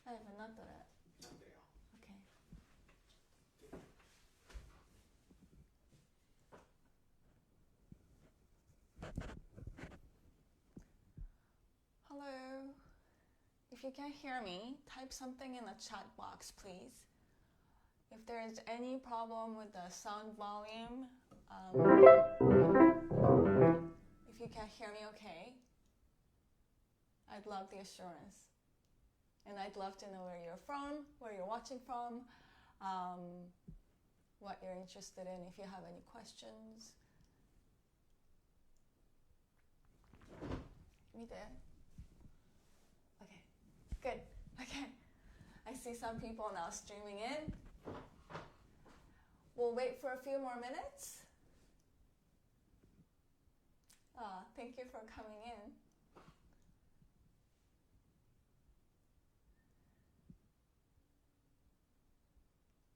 I haven't not done it. Okay. Hello. If you can hear me, type something in the chat box, please. If there is any problem with the sound volume, if you can hear me okay, I'd love the assurance. And I'd love to know where you're from, where you're watching from, what you're interested in, if you have any questions. Me there? Okay, good. Okay, I see some people now streaming in. We'll wait for a few more minutes. Thank you for coming in.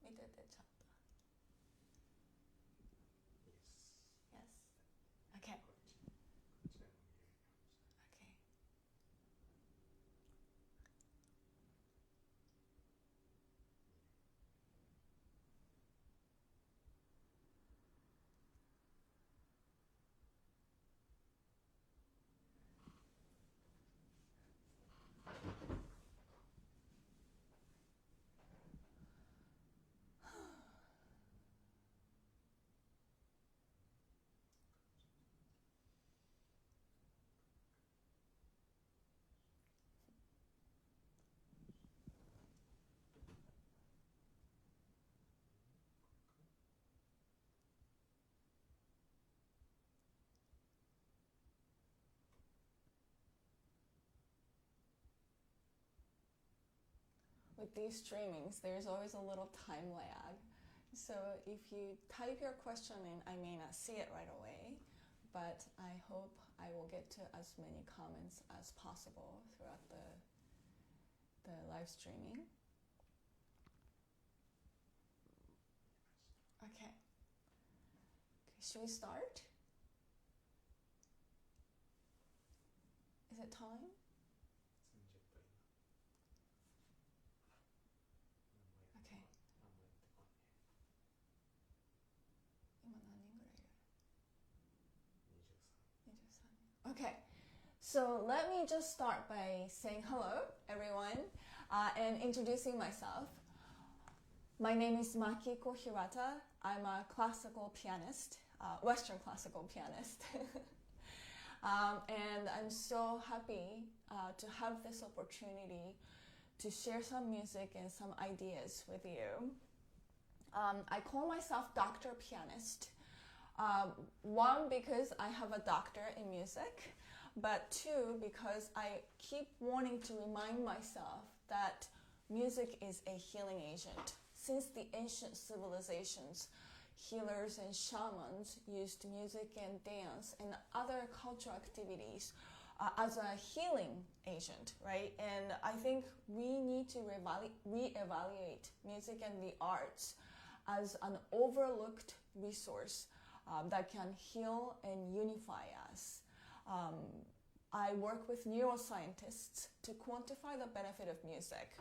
Untitled Chapter. Yes. Okay. Okay. With these streamings, there's always a little time lag. So if you type your question in, I may not see it right away, but I hope I will get to as many comments as possible throughout the live streaming. Okay. Should we start? Is it time? Okay. Okay, so let me just start by saying hello, everyone, and introducing myself. My name is Makiko Hirata. I'm a classical pianist, Western classical pianist. And I'm so happy to have this opportunity to share some music and some ideas with you. I call myself Dr. Pianist. One, because I have a doctor in music, but two, because I keep wanting to remind myself that music is a healing agent. Since the ancient civilizations, healers and shamans used music and dance and other cultural activities as a healing agent, right? And I think we need to reevaluate music and the arts as an overlooked resource that can heal and unify us. I work with neuroscientists to quantify the benefit of music.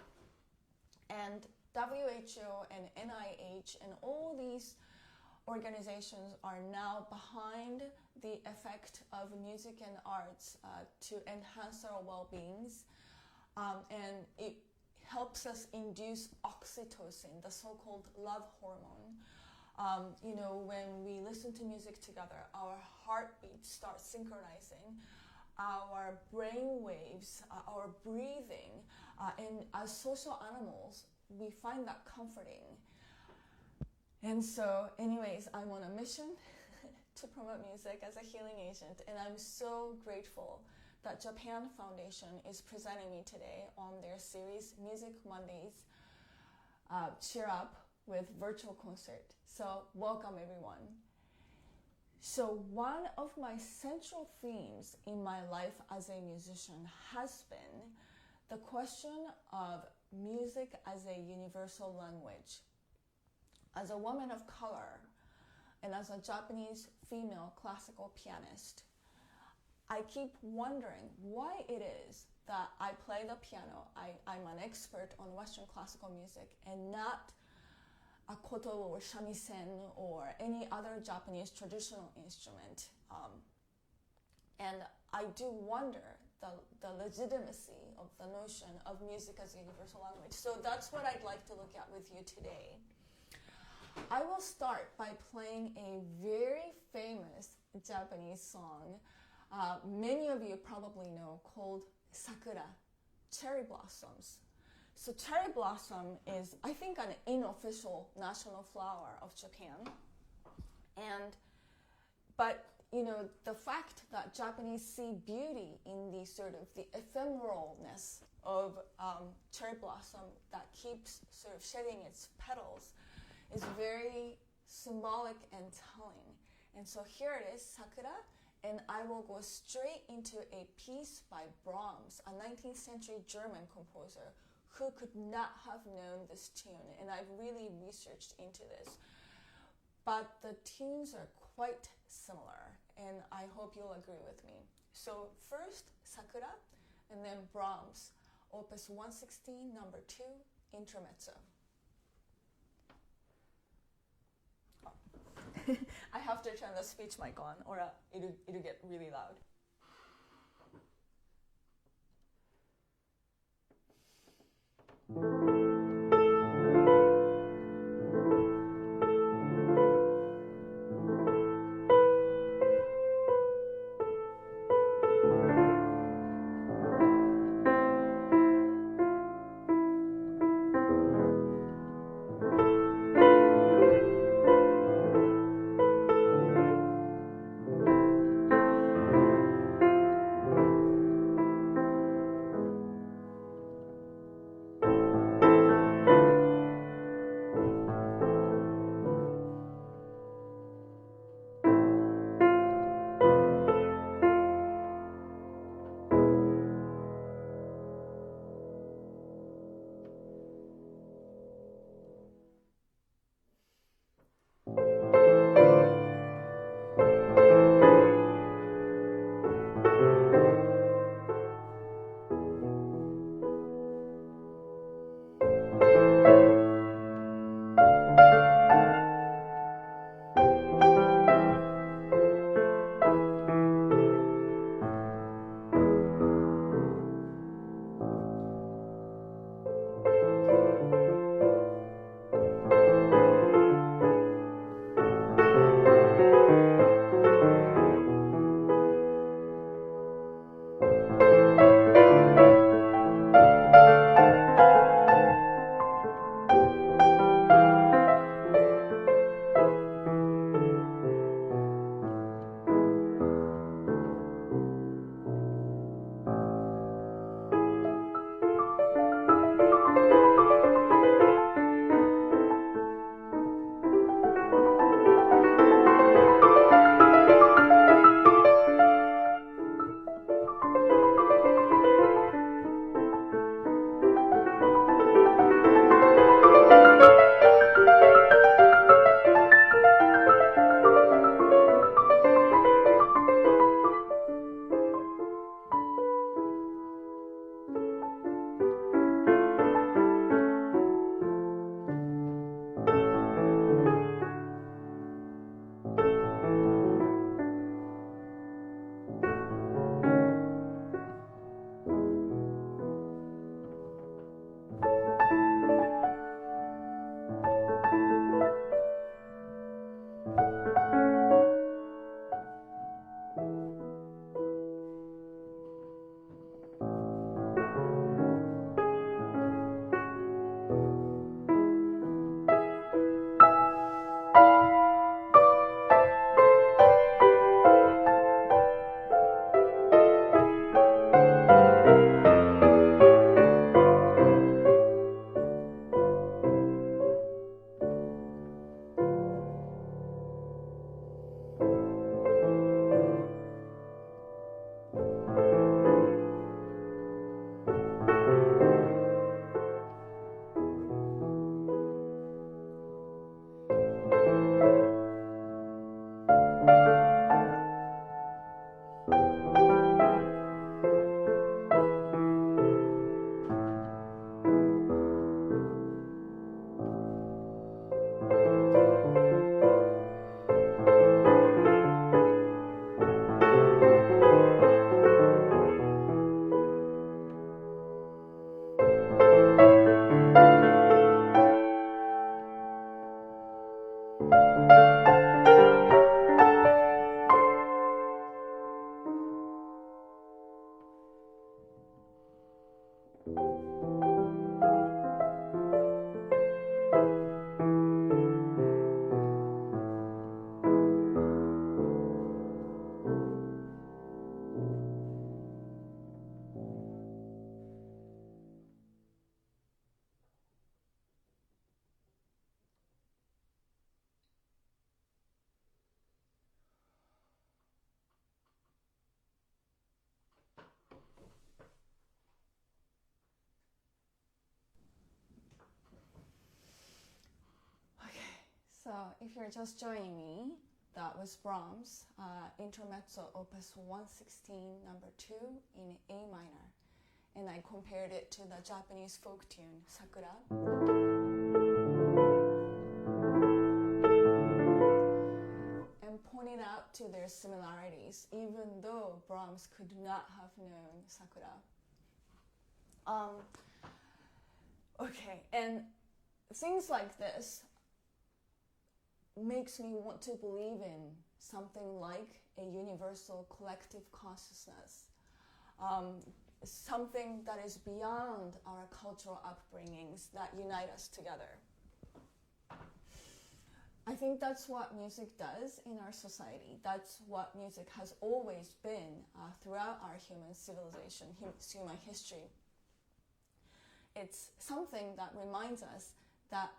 And WHO and NIH and all these organizations are now behind the effect of music and arts to enhance our well-beings. And it helps us induce oxytocin, the so-called love hormone. When we listen to music together, our heartbeats start synchronizing, our brain waves, our breathing, and as social animals, we find that comforting. And so, anyways, I'm on a mission to promote music as a healing agent, and I'm so grateful that Japan Foundation is presenting me today on their series Music Mondays Cheer Up with virtual concert. So welcome everyone. So one of my central themes in my life as a musician has been the question of music as a universal language. As a woman of color and as a Japanese female classical pianist, I keep wondering why it is that I play the piano. I'm an expert on Western classical music and not a koto or shamisen or any other Japanese traditional instrument. And I do wonder the legitimacy of the notion of music as a universal language. So that's what I'd like to look at with you today. I will start by playing a very famous Japanese song many of you probably know, called Sakura, cherry blossoms. So cherry blossom is, I think, an unofficial national flower of Japan. But you know, the fact that Japanese see beauty in the sort of the ephemeralness of cherry blossom that keeps sort of shedding its petals is very symbolic and telling. And so here it is, Sakura, and I will go straight into a piece by Brahms, a 19th century German composer who could not have known this tune, and I've really researched into this. But the tunes are quite similar, and I hope you'll agree with me. So first, Sakura, and then Brahms, Opus 116, number 2, Intermezzo. Oh. I have to turn the speech mic on, or it'll get really loud. if you're just joining me, that was Brahms, Intermezzo Opus 116, number 2 in A minor. And I compared it to the Japanese folk tune, Sakura. And pointed out to their similarities, even though Brahms could not have known Sakura. Okay, and things like this makes me want to believe in something like a universal collective consciousness, something that is beyond our cultural upbringings that unite us together. I think that's what music does in our society. That's what music has always been throughout our human civilization, human history. It's something that reminds us that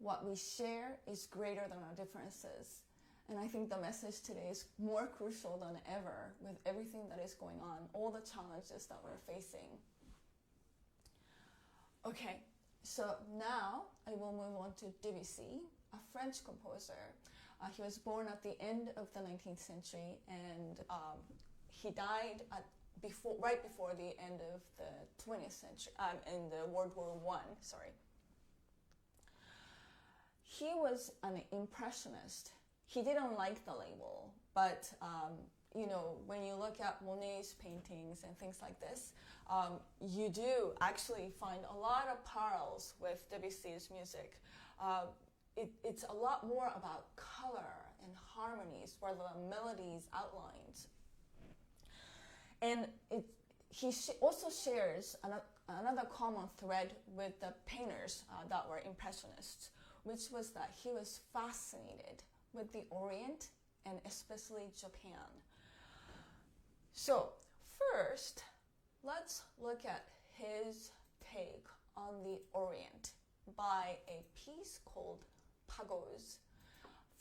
what we share is greater than our differences. And I think the message today is more crucial than ever with everything that is going on, all the challenges that we're facing. Okay, so now I will move on to Debussy, a French composer. He was born at the end of the 19th century, and he died right before the end of the 20th century, in the World War I, sorry. He was an impressionist. He didn't like the label, but when you look at Monet's paintings and things like this, you do actually find a lot of parallels with Debussy's music. It's a lot more about color and harmonies rather than melodies, outlines. And he also shares another common thread with the painters that were impressionists, which was that he was fascinated with the Orient and especially Japan. So first, let's look at his take on the Orient by a piece called Pagods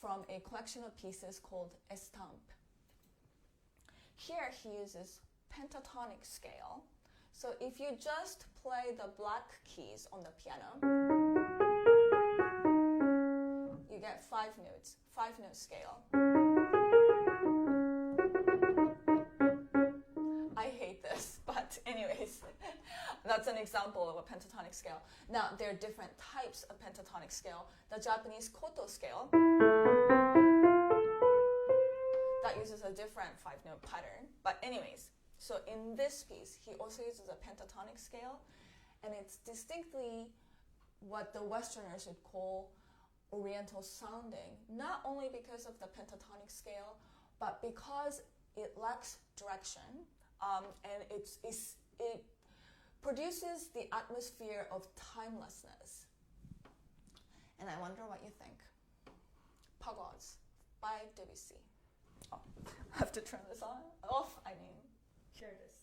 from a collection of pieces called Estampe. Here he uses pentatonic scale. So if you just play the black keys on the piano, you get 5 notes, 5-note scale. I hate this, but anyways, that's an example of a pentatonic scale. Now, there are different types of pentatonic scale. The Japanese koto scale, that uses a different 5-note pattern. But anyways, so in this piece, he also uses a pentatonic scale, and it's distinctly what the Westerners would call Oriental sounding, not only because of the pentatonic scale, but because it lacks direction, and it produces the atmosphere of timelessness. And I wonder what you think. Pagods by Debussy. Oh, I have to turn this off. Here it is.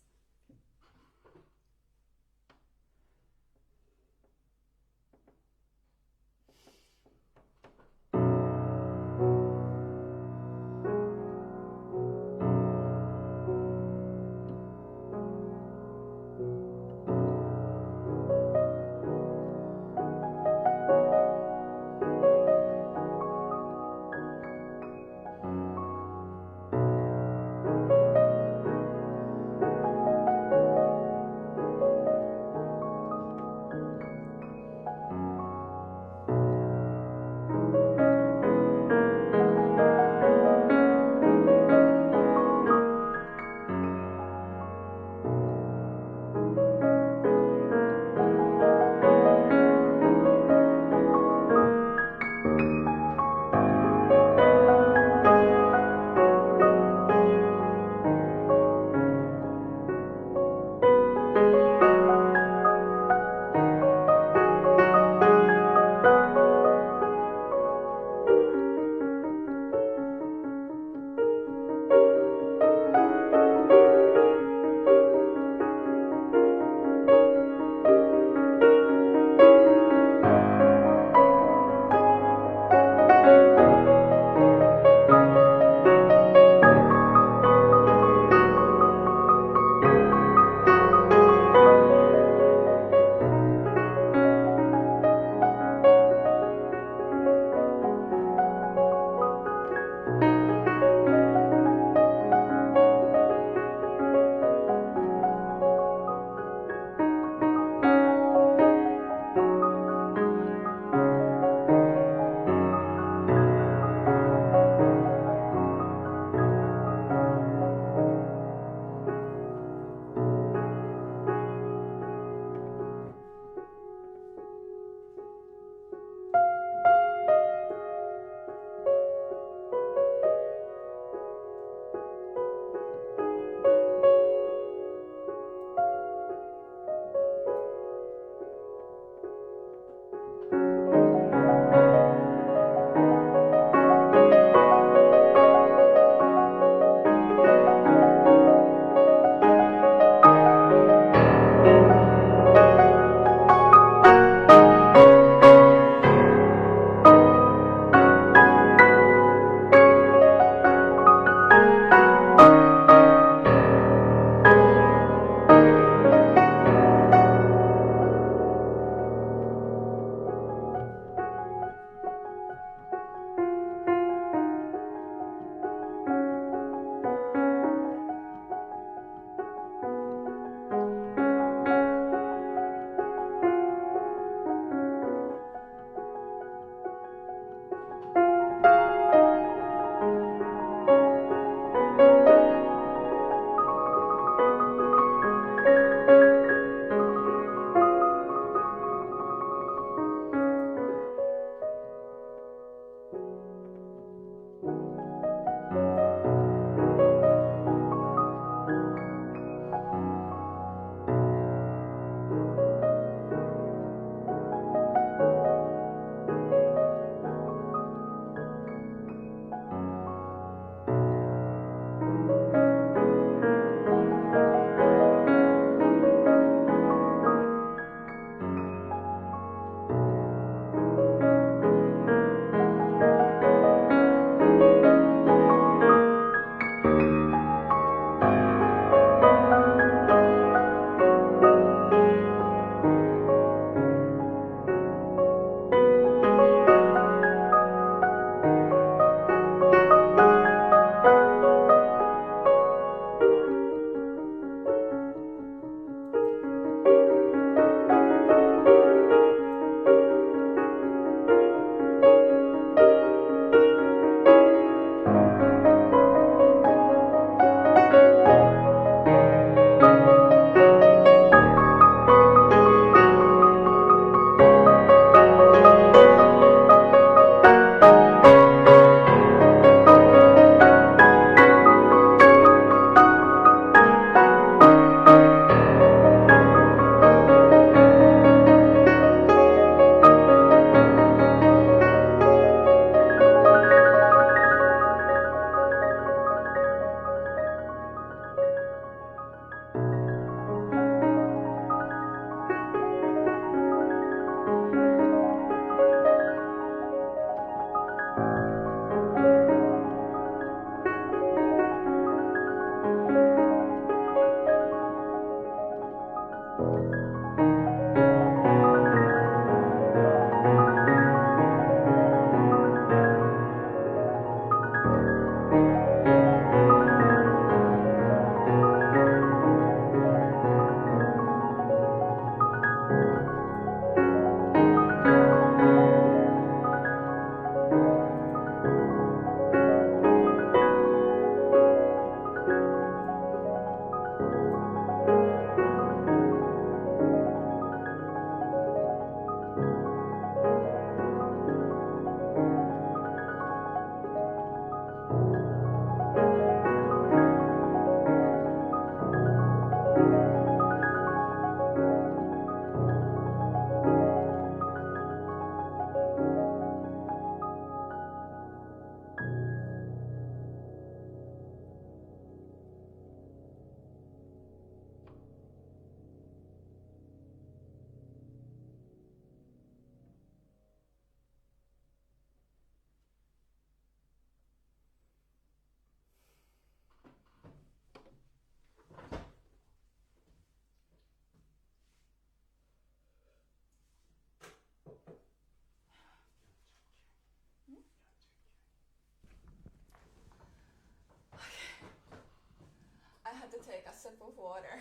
sip of water.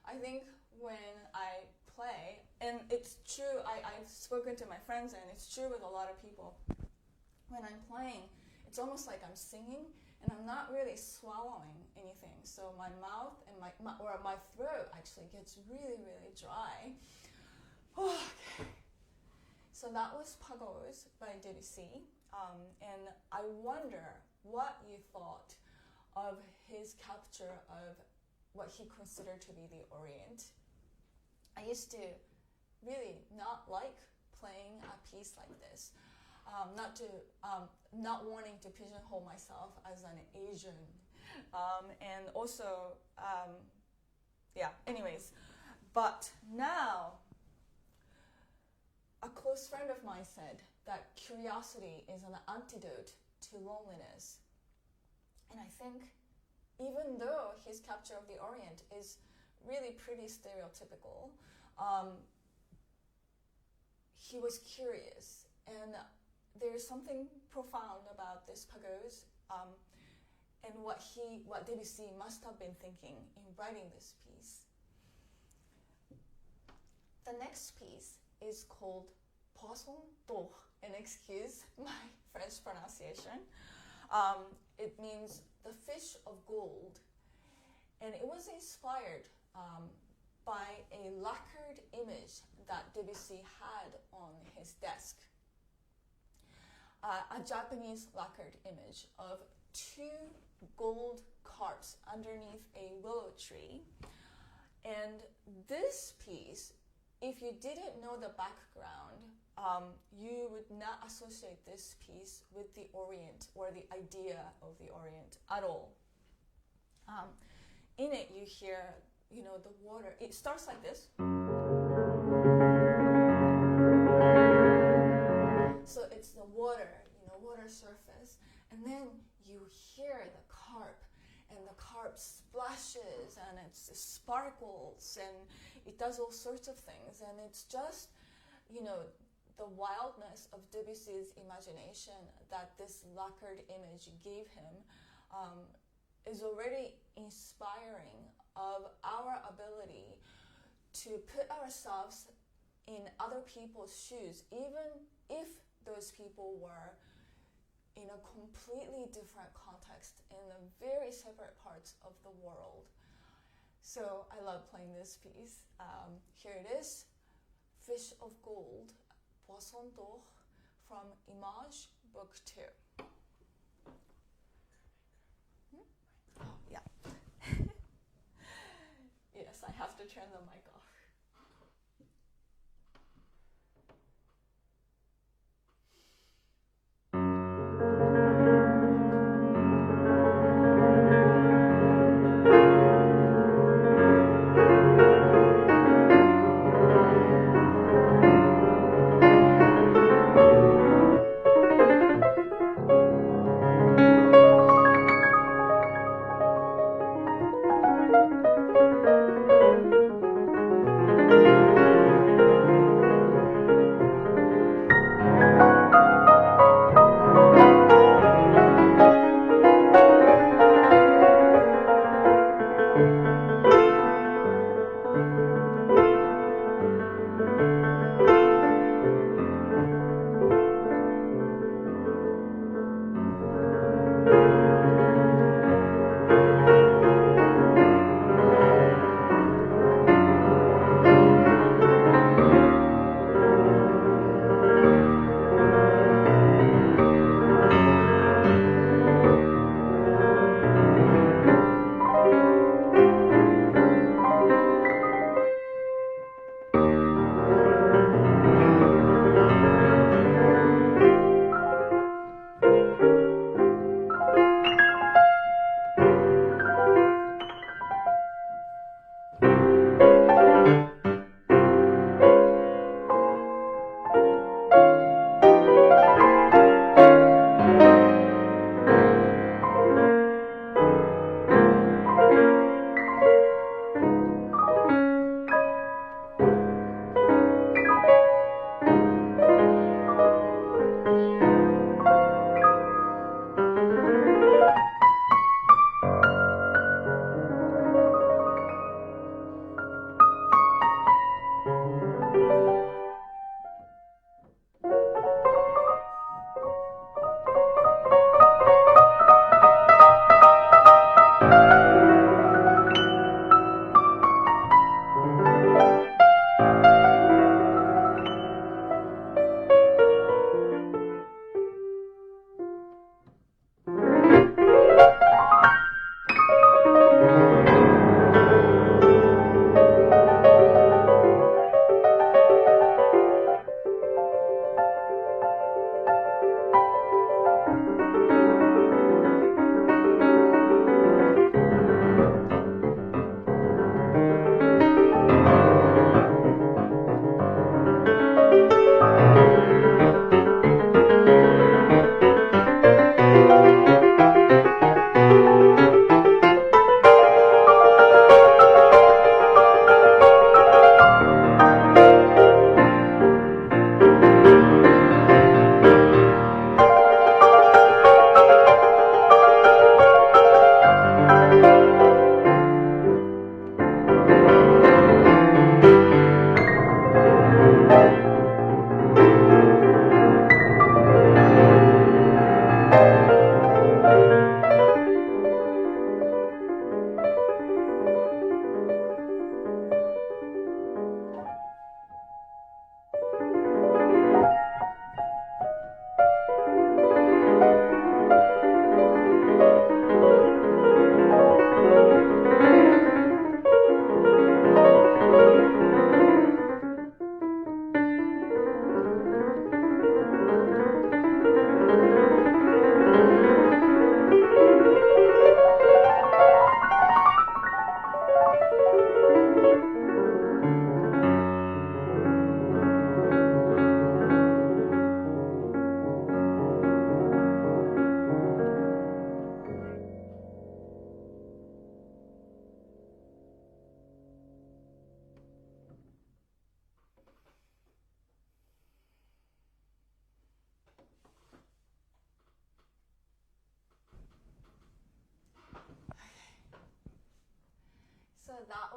I think when I play, and it's true, I've spoken to my friends, and it's true with a lot of people. When I'm playing, it's almost like I'm singing, and I'm not really swallowing anything. So my mouth and my throat actually gets really, really dry. Okay. So that was Pagos by Debussy. And I wonder what you thought of his capture of what he considered to be the Orient. I used to really not like playing a piece like this. Not wanting to pigeonhole myself as an Asian. And also, anyways. But now, a close friend of mine said that curiosity is an antidote to loneliness. And I think even though his capture of the Orient is really pretty stereotypical, he was curious. And there's something profound about this Pagos and what Debussy must have been thinking in writing this piece. The next piece is called Poisson d'or, and excuse my French pronunciation. It means the fish of gold, and it was inspired by a lacquered image that Debussy had on his desk. A Japanese lacquered image of two gold carps underneath a willow tree. And this piece, if you didn't know the background, you would not associate this piece with the Orient or the idea of the Orient at all. In it, you hear, the water. It starts like this. So it's the water, water surface. And then you hear the carp, and the carp splashes, and it sparkles, and it does all sorts of things. And it's just, the wildness of Debussy's imagination that this lacquered image gave him is already inspiring of our ability to put ourselves in other people's shoes, even if those people were in a completely different context in the very separate parts of the world. So I love playing this piece. Here it is, Fish of Gold, Poisson d'or, from Image, Book 2. Oh, yeah. Yes, I have to turn the mic off.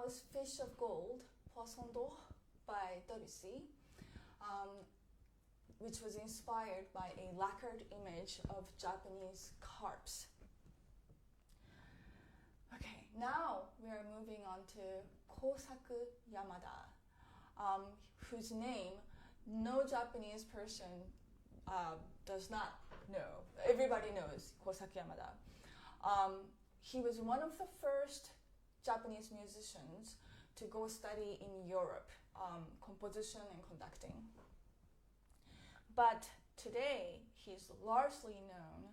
was Fish of Gold, Poisson d'Or, by Debussy, which was inspired by a lacquered image of Japanese carps. Okay, now we are moving on to Osaka Yamada, whose name no Japanese person does not know. Everybody knows Osaka Yamada. He was one of the first Japanese musicians to go study in Europe, composition and conducting. But today, he's largely known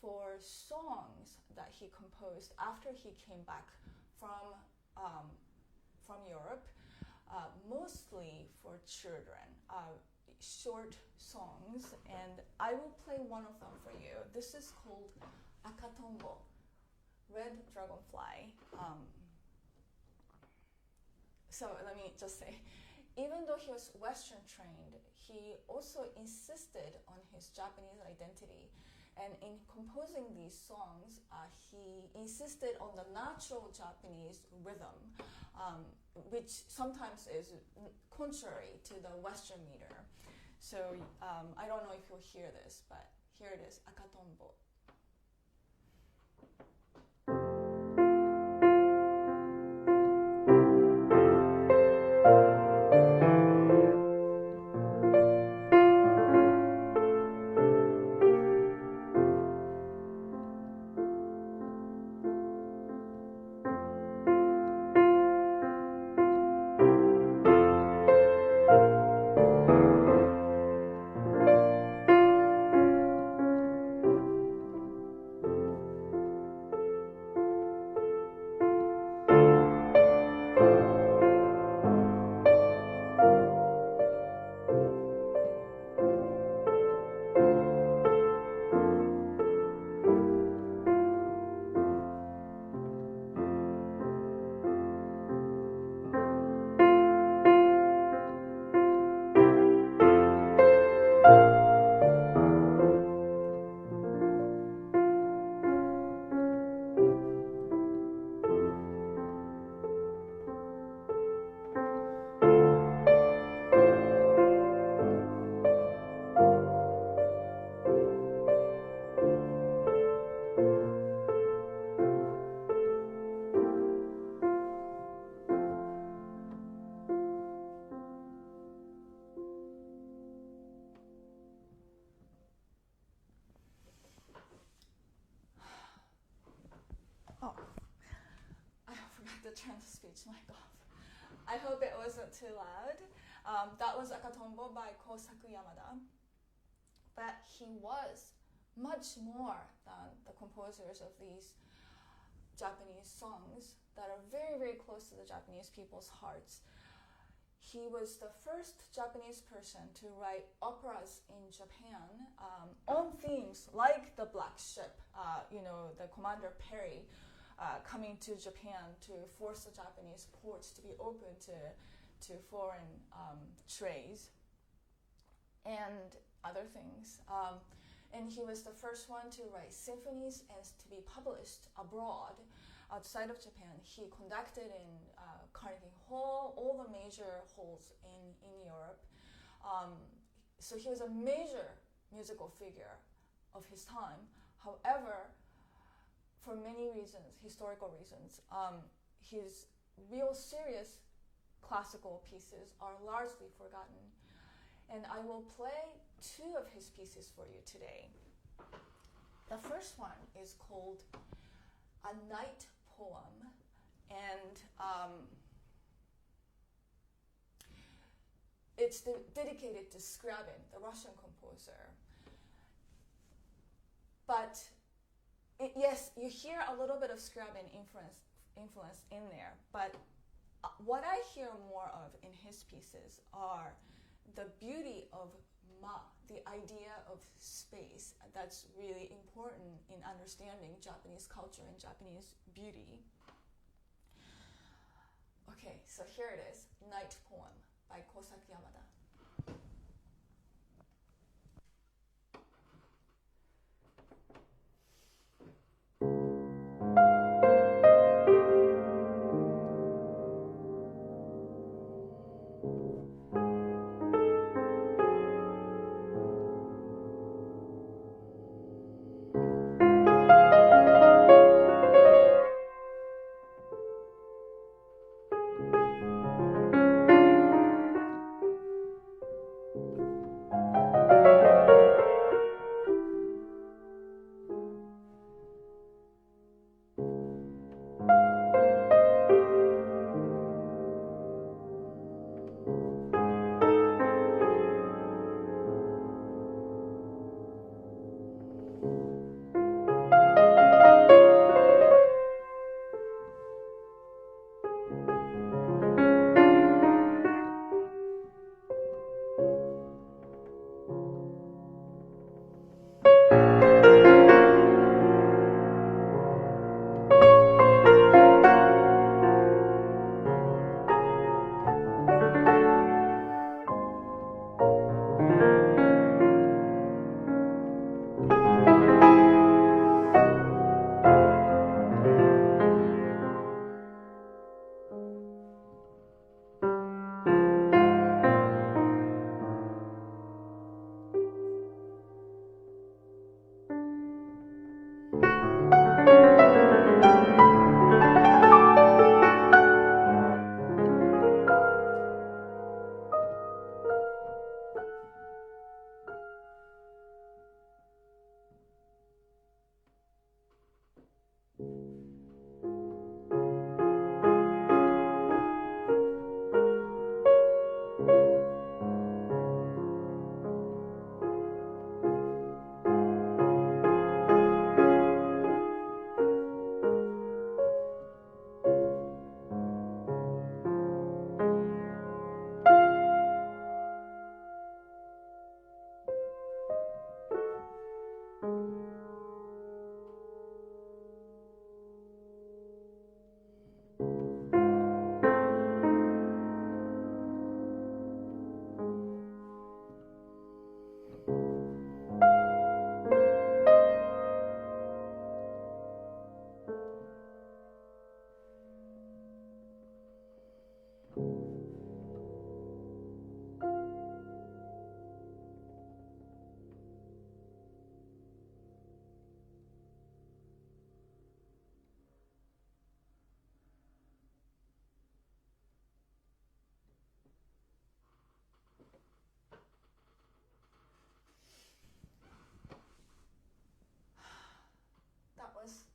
for songs that he composed after he came back from Europe, mostly for children, short songs, and I will play one of them for you. This is called Akatombo, Red Dragonfly. So let me just say, even though he was Western trained, he also insisted on his Japanese identity. And in composing these songs, he insisted on the natural Japanese rhythm, which sometimes is contrary to the Western meter. So I don't know if you'll hear this, but here it is, Akatombo. Oh, I forgot to turn the speech mic off. I hope it wasn't too loud. That was Akatombo by Osaka Yamada. But he was much more than the composers of these Japanese songs that are very, very close to the Japanese people's hearts. He was the first Japanese person to write operas in Japan on themes like the Black Ship, the Commander Perry coming to Japan to force the Japanese ports to be open to foreign trades and other things. And he was the first one to write symphonies and to be published abroad, outside of Japan. He conducted in Carnegie Hall, all the major halls in Europe. So he was a major musical figure of his time. However, for many reasons, historical reasons, his real serious classical pieces are largely forgotten. And I will play two of his pieces for you today. The first one is called A Night Poem, and it's dedicated to Scriabin, the Russian composer. But yes, you hear a little bit of Scriabin influence in there, but what I hear more of in his pieces are the beauty of ma, the idea of space. That's really important in understanding Japanese culture and Japanese beauty. Okay, so here it is, Night Poem by Osaka Yamada.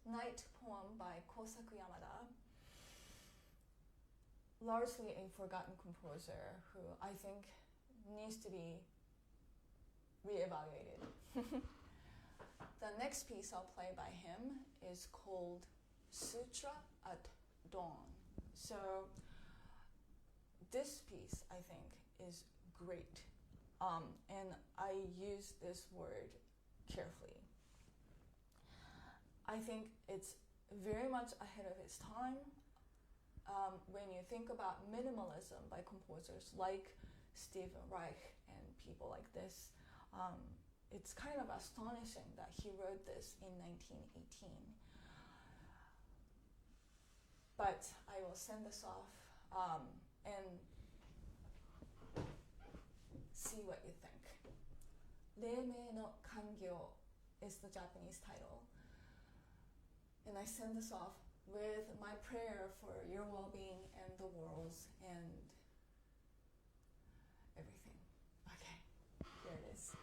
Night poem by Osaka Yamada, largely a forgotten composer who I think needs to be reevaluated. The next piece I'll play by him is called Sutra at Dawn. So this piece, I think, is great. And I use this word carefully. I think it's very much ahead of its time. When you think about minimalism by composers like Stephen Reich and people like this, it's kind of astonishing that he wrote this in 1918. But I will send this off and see what you think. Reimei no Kangyo is the Japanese title. And I send this off with my prayer for your well-being and the world's and everything. Okay, here it is.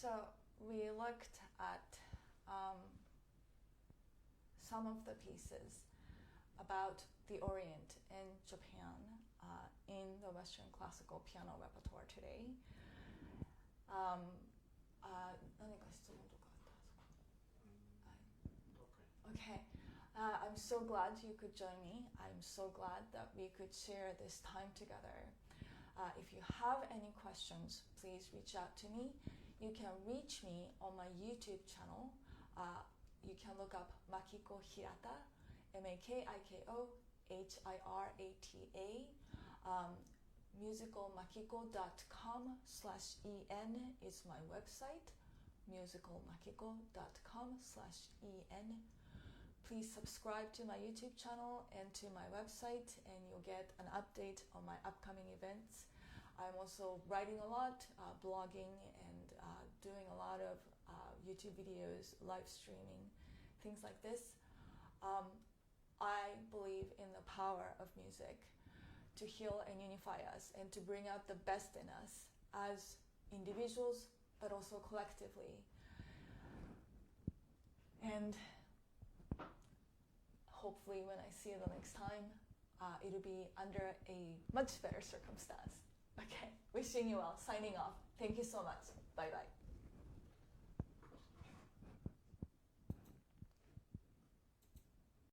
So we looked at some of the pieces about the Orient in Japan in the Western classical piano repertoire today. 何か質問とかあったんですか? Okay. I'm so glad you could join me. I'm so glad that we could share this time together. If you have any questions, please reach out to me. You can reach me on my YouTube channel. You can look up Makiko Hirata, Makiko Hirata. Musicalmakiko.com/en is my website. Musicalmakiko.com/en. Please subscribe to my YouTube channel and to my website, and you'll get an update on my upcoming events. I'm also writing a lot, blogging, and doing a lot of YouTube videos, live streaming, things like this. I believe in the power of music to heal and unify us and to bring out the best in us as individuals, but also collectively. And hopefully when I see you the next time, it'll be under a much better circumstance. Okay, wishing you well, signing off. Thank you so much. Bye-bye.